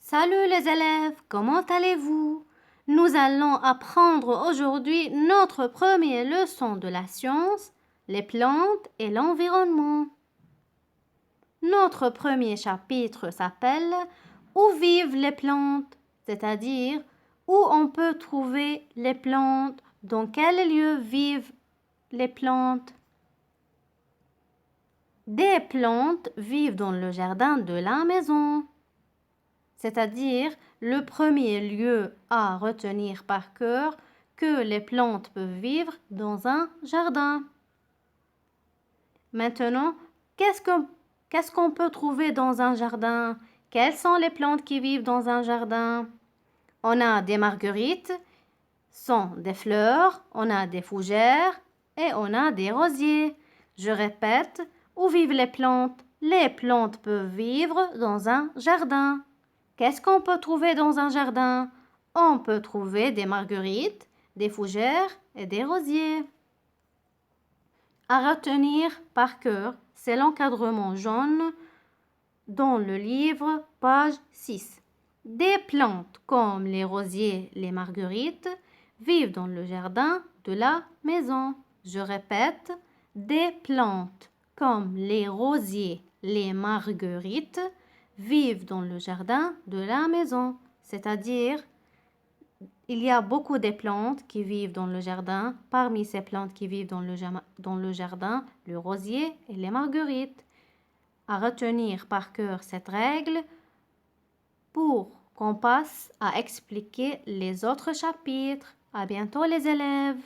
Salut les élèves, comment allez-vous? Nous allons apprendre aujourd'hui notre première leçon de la science, les plantes et l'environnement. Notre premier chapitre s'appelle « Où vivent les plantes ?» c'est-à-dire où on peut trouver les plantes, dans quel lieu vivent les plantes. Des plantes vivent dans le jardin de la maison. C'est-à-dire le premier lieu à retenir par cœur que les plantes peuvent vivre dans un jardin. Maintenant, qu'est-ce qu'on peut trouver dans un jardin? Quelles sont les plantes qui vivent dans un jardin? On a des marguerites, sont des fleurs, on a des fougères et on a des rosiers. Je répète, où vivent les plantes? Les plantes peuvent vivre dans un jardin. Qu'est-ce qu'on peut trouver dans un jardin? On peut trouver des marguerites, des fougères et des rosiers. À retenir par cœur, c'est l'encadrement jaune dans le livre, page 6. Des plantes comme les rosiers, les marguerites vivent dans le jardin de la maison. Je répète, des plantes comme les rosiers, les marguerites vivent dans le jardin de la maison. C'est-à-dire, il y a beaucoup de plantes qui vivent dans le jardin. Parmi ces plantes qui vivent dans le jardin, le rosier et les marguerites. À retenir par cœur cette règle pour qu'on passe à expliquer les autres chapitres. À bientôt les élèves.